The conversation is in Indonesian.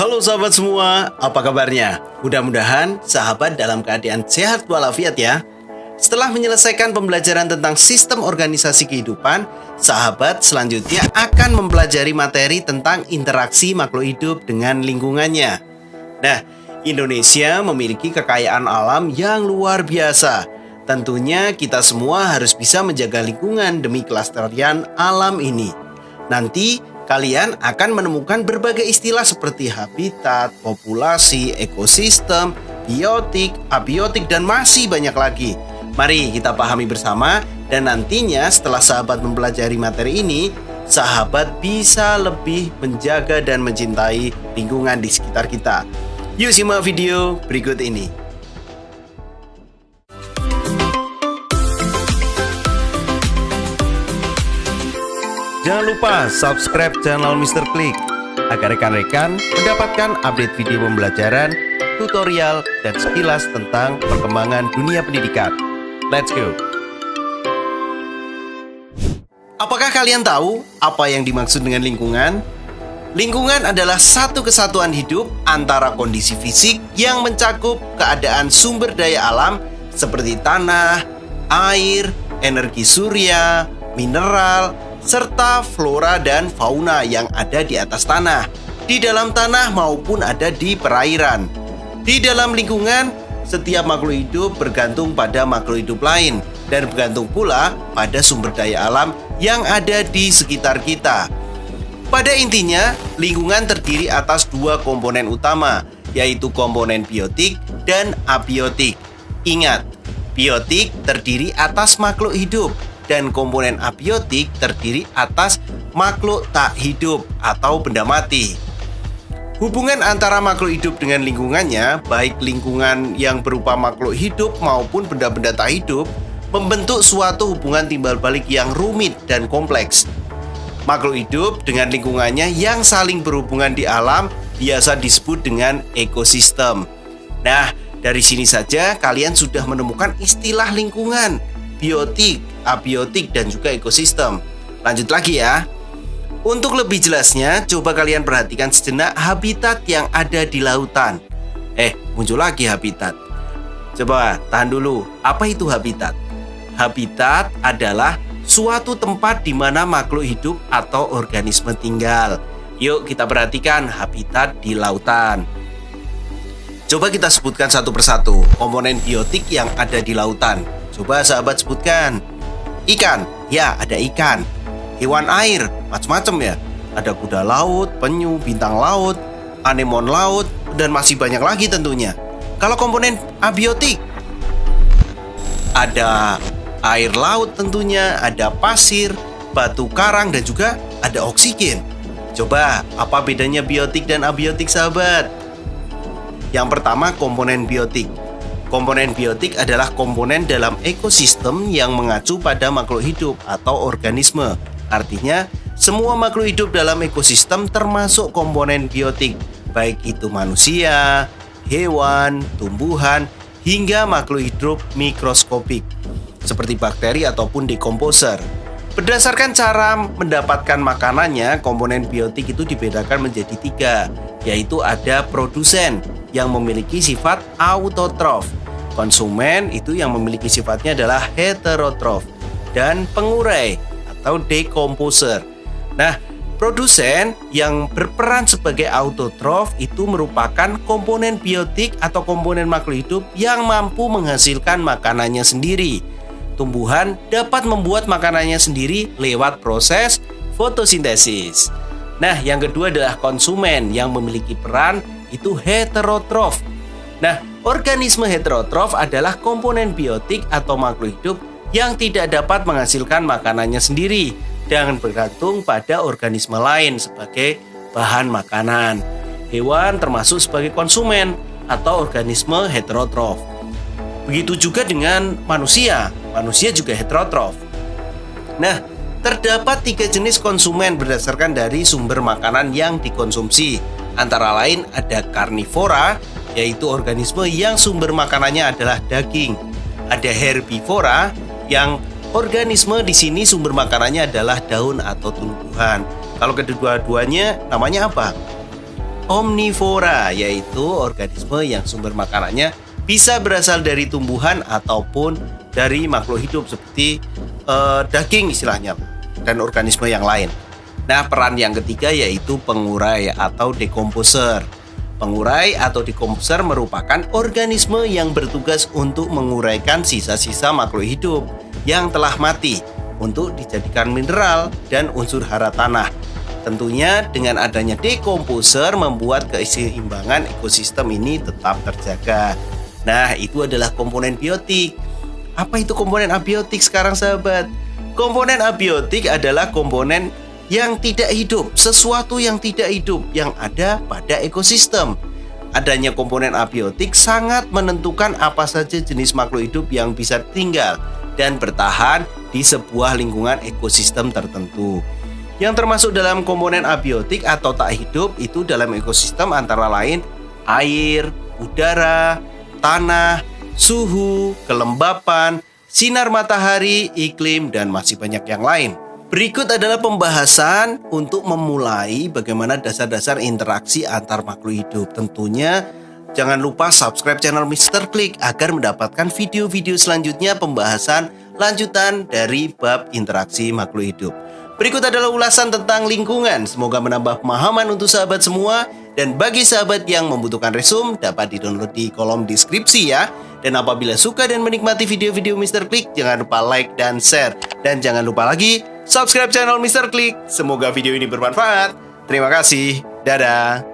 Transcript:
Halo sahabat semua, apa kabarnya? Mudah-mudahan sahabat dalam keadaan sehat walafiat ya. Setelah menyelesaikan pembelajaran tentang sistem organisasi kehidupan, sahabat selanjutnya akan mempelajari materi tentang interaksi makhluk hidup dengan lingkungannya. Nah, Indonesia memiliki kekayaan alam yang luar biasa. Tentunya kita semua harus bisa menjaga lingkungan demi kelestarian alam ini. Nanti kalian akan menemukan berbagai istilah seperti habitat, populasi, ekosistem, biotik, abiotik, dan masih banyak lagi. Mari kita pahami bersama, dan nantinya setelah sahabat mempelajari materi ini, sahabat bisa lebih menjaga dan mencintai lingkungan di sekitar kita. Yuk simak video berikut ini. Jangan lupa subscribe channel Mr. Klik agar rekan-rekan mendapatkan update video pembelajaran, tutorial, dan sekilas tentang perkembangan dunia pendidikan. Let's go! Apakah kalian tahu apa yang dimaksud dengan lingkungan? Lingkungan adalah satu kesatuan hidup antara kondisi fisik yang mencakup keadaan sumber daya alam seperti tanah, air, energi surya, mineral, serta flora dan fauna yang ada di atas tanah, di dalam tanah maupun ada di perairan. Di dalam lingkungan, setiap makhluk hidup bergantung pada makhluk hidup lain dan bergantung pula pada sumber daya alam yang ada di sekitar kita. Pada intinya, lingkungan terdiri atas dua komponen utama, yaitu komponen biotik dan abiotik. Ingat, biotik terdiri atas makhluk hidup, dan komponen abiotik terdiri atas makhluk tak hidup atau benda mati. Hubungan antara makhluk hidup dengan lingkungannya, baik lingkungan yang berupa makhluk hidup maupun benda-benda tak hidup, membentuk suatu hubungan timbal balik yang rumit dan kompleks. Makhluk hidup dengan lingkungannya yang saling berhubungan di alam biasa disebut dengan ekosistem. Nah, dari sini saja kalian sudah menemukan istilah lingkungan, biotik, abiotik, dan juga ekosistem. Lanjut lagi ya. Untuk lebih jelasnya, coba kalian perhatikan sejenak habitat yang ada di lautan. Muncul lagi habitat. Coba tahan dulu, apa itu habitat? Habitat adalah suatu tempat di mana makhluk hidup atau organisme tinggal. Yuk kita perhatikan habitat di lautan. Coba kita sebutkan satu persatu komponen biotik yang ada di lautan. Coba sahabat sebutkan. Ikan, ya ada ikan. Hewan air, macam-macam ya. Ada kuda laut, penyu, bintang laut, anemon laut, dan masih banyak lagi tentunya. Kalau komponen abiotik, ada air laut tentunya, ada pasir, batu karang, dan juga ada oksigen. Coba, apa bedanya biotik dan abiotik sahabat? Yang pertama, komponen biotik. Komponen biotik adalah komponen dalam ekosistem yang mengacu pada makhluk hidup atau organisme. Artinya, semua makhluk hidup dalam ekosistem termasuk komponen biotik, baik itu manusia, hewan, tumbuhan, hingga makhluk hidup mikroskopik, seperti bakteri ataupun dekomposer. Berdasarkan cara mendapatkan makanannya, komponen biotik itu dibedakan menjadi 3, yaitu ada produsen yang memiliki sifat autotrof, konsumen itu yang memiliki sifatnya adalah heterotrof, dan pengurai atau dekomposer. Nah, produsen yang berperan sebagai autotrof itu merupakan komponen biotik atau komponen makhluk hidup yang mampu menghasilkan makanannya sendiri. Tumbuhan dapat membuat makanannya sendiri lewat proses fotosintesis. Nah, yang kedua adalah konsumen yang memiliki peran itu heterotrof. Nah, organisme heterotrof adalah komponen biotik atau makhluk hidup yang tidak dapat menghasilkan makanannya sendiri dan bergantung pada organisme lain sebagai bahan makanan. Hewan termasuk sebagai konsumen atau organisme heterotrof. Begitu juga dengan manusia juga heterotrof. Nah, terdapat 3 jenis konsumen berdasarkan dari sumber makanan yang dikonsumsi. Antara lain ada karnivora, yaitu organisme yang sumber makanannya adalah daging. Ada herbivora, yang organisme di sini sumber makanannya adalah daun atau tumbuhan. Kalau kedua-duanya namanya apa? omnivora, yaitu organisme yang sumber makanannya bisa berasal dari tumbuhan ataupun dari makhluk hidup seperti daging istilahnya dan organisme yang lain. Nah, peran yang ketiga yaitu pengurai atau decomposer. Pengurai atau decomposer merupakan organisme yang bertugas untuk menguraikan sisa-sisa makhluk hidup yang telah mati untuk dijadikan mineral dan unsur hara tanah. Tentunya dengan adanya decomposer membuat keseimbangan ekosistem ini tetap terjaga. Nah, itu adalah komponen biotik. Apa itu komponen abiotik sekarang, sahabat? Komponen abiotik adalah komponen yang tidak hidup, sesuatu yang tidak hidup yang ada pada ekosistem. Adanya komponen abiotik sangat menentukan apa saja jenis makhluk hidup yang bisa tinggal dan bertahan di sebuah lingkungan ekosistem tertentu. Yang termasuk dalam komponen abiotik atau tak hidup itu dalam ekosistem antara lain air, udara, tanah, suhu, kelembapan, sinar matahari, iklim, dan masih banyak yang lain. Berikut adalah pembahasan untuk memulai bagaimana dasar-dasar interaksi antar makhluk hidup. Tentunya jangan lupa subscribe channel Mr. Klik agar mendapatkan video-video selanjutnya pembahasan lanjutan dari bab interaksi makhluk hidup. Berikut adalah ulasan tentang lingkungan. Semoga menambah pemahaman untuk sahabat semua. Dan bagi sahabat yang membutuhkan resume dapat di-download di kolom deskripsi ya. Dan apabila suka dan menikmati video-video Mr. Klik, jangan lupa like dan share. Dan jangan lupa lagi subscribe channel Mr. Klik. Semoga video ini bermanfaat. Terima kasih. Dadah.